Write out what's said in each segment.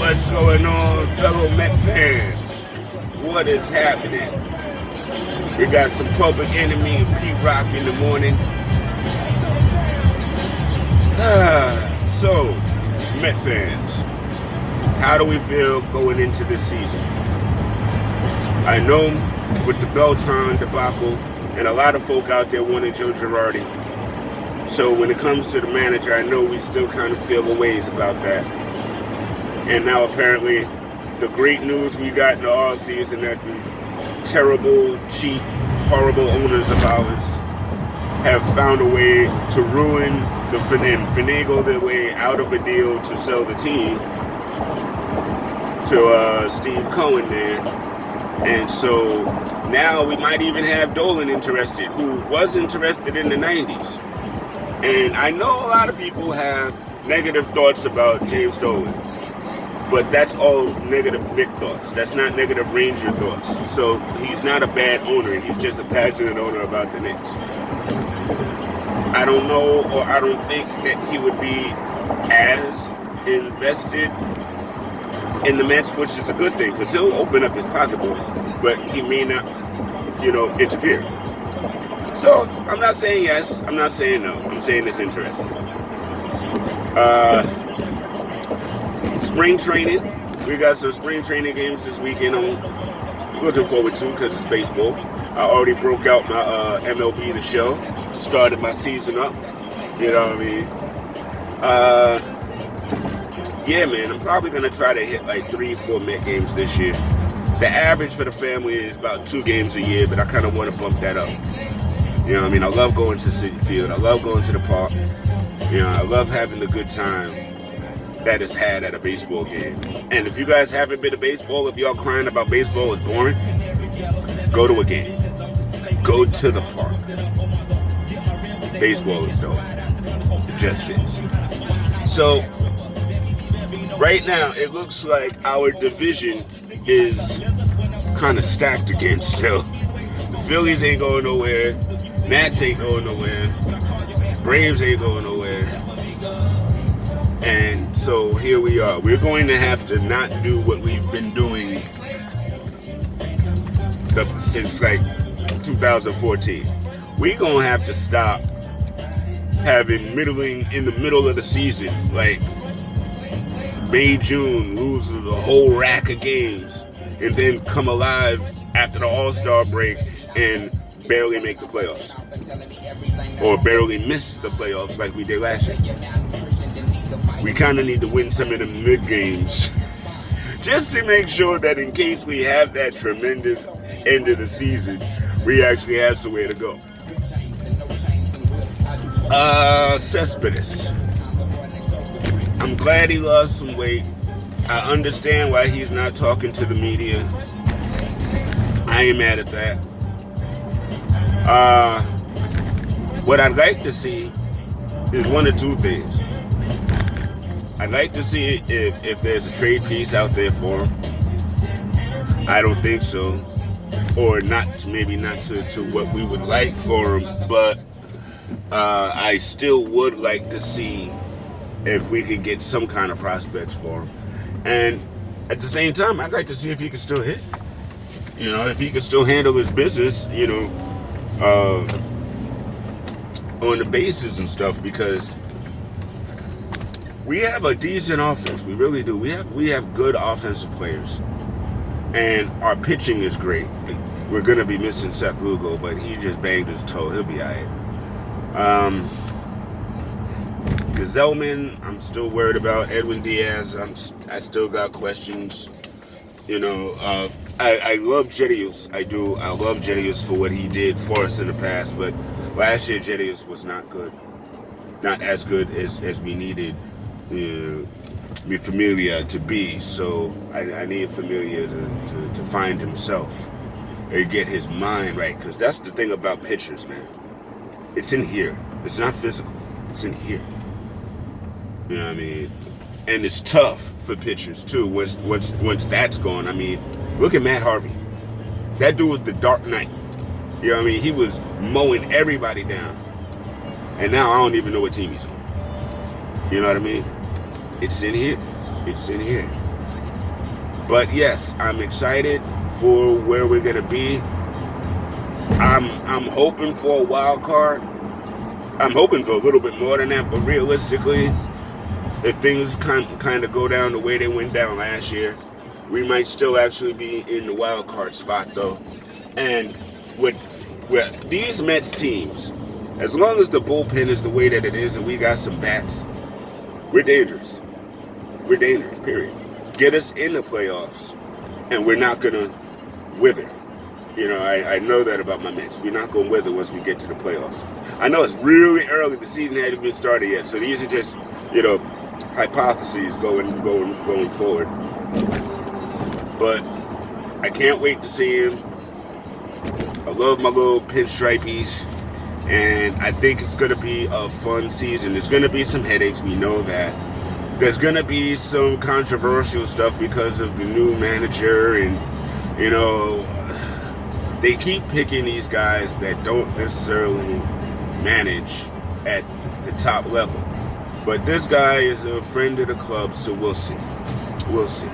What's going on, fellow Met fans? What is happening? We got some Public Enemy and Pete Rock in the morning. So, Met fans, how do we feel going into this season? I know with the Beltran debacle, and a lot of folk out there wanted Joe Girardi. So when it comes to the manager, I know we still kind of feel a ways about that. And now apparently the great news we got in the offseason that the terrible, cheap, horrible owners of ours have found a way to ruin and finagle their way out of a deal to sell the team to Steve Cohen there. And so now we might even have Dolan interested, who was interested in the 90s. And I know a lot of people have negative thoughts about James Dolan, but that's all negative Knick thoughts. That's not negative Ranger thoughts. So he's not a bad owner. He's just a passionate owner about the Knicks. I don't know, or I don't think that he would be as invested in the Mets, which is a good thing, because he'll open up his pocketbook, but he may not, interfere. So, I'm not saying yes, I'm not saying no, I'm saying it's interesting. Spring training, we got some spring training games this weekend I'm looking forward to because it's baseball. I already broke out my MLB The Show, started my season up, you know what I mean? Yeah, man, I'm probably going to try to hit like 3-4 Met games this year. The average for the family is about 2 games a year, but I kind of want to bump that up. You know what I mean? I love going to Citi Field. I love going to the park. I love having the good time that is had at a baseball game. And if you guys haven't been to baseball, if y'all crying about baseball is boring, go to a game. Go to the park. Baseball is dope. It just is. So, right now, it looks like our division is kind of stacked again still. The Phillies ain't going nowhere. Nats ain't going nowhere. Braves ain't going nowhere. And so here we are. We're going to have to not do what we've been doing since like 2014. We're going to have to stop having middling in the middle of the season. Like, May, June, loses a whole rack of games and then come alive after the All-Star break and barely make the playoffs. Or barely miss the playoffs like we did last year. We kind of need to win some of the mid-games just to make sure that in case we have that tremendous end of the season, we actually have somewhere to go. Cespedes. I'm glad he lost some weight. I understand why he's not talking to the media. I ain't mad at that. What I'd like to see is one or two things. I'd like to see if there's a trade piece out there for him. I don't think so. Or maybe not to what we would like for him, but I still would like to see if we could get some kind of prospects for him. And at the same time, I'd like to see if he can still hit. If he can still handle his business, on the bases and stuff, because we have a decent offense. We really do. We have good offensive players. And our pitching is great. We're going to be missing Seth Lugo, but he just banged his toe. He'll be all right. Gazelman, I'm still worried about. Edwin Diaz, I still got questions. I love Jedius. I do. I love Jedius for what he did for us in the past, but last year Jedius was not good. Not as good as we needed Familia to be. So I need Familia to find himself and get his mind right, because that's the thing about pitchers, man. It's in here. It's not physical. It's in here. You know what I mean? And it's tough for pitchers too. Once that's gone, I mean, look at Matt Harvey. That dude was the Dark Knight. You know what I mean? He was mowing everybody down. And now I don't even know what team he's on. You know what I mean? It's in here. It's in here. But yes, I'm excited for where we're gonna be. I'm hoping for a wild card. I'm hoping for a little bit more than that, but realistically, if things kind of go down the way they went down last year, we might still actually be in the wild card spot though. And with these Mets teams, as long as the bullpen is the way that it is and we got some bats, we're dangerous. We're dangerous, period. Get us in the playoffs, and we're not gonna wither. You know, I know that about my Mets. We're not gonna wither once we get to the playoffs. I know it's really early. The season hadn't even started yet, so these are just, hypotheses going forward. But I can't wait to see him. I love my little pinstripies, and I think it's gonna be a fun season. There's gonna be some headaches. We know that. There's gonna be some controversial stuff because of the new manager, and they keep picking these guys that don't necessarily manage at the top level. But this guy is a friend of the club, so we'll see. We'll see.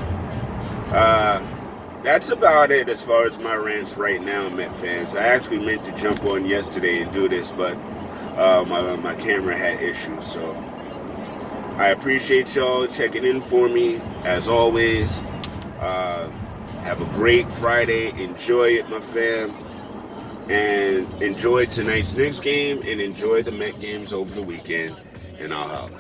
That's about it as far as my rants right now, Met fans. I actually meant to jump on yesterday and do this, but my camera had issues, so I appreciate y'all checking in for me, as always. Have a great Friday. Enjoy it, my fam. And enjoy tonight's Knicks game, and enjoy the Met games over the weekend. And I'll holler.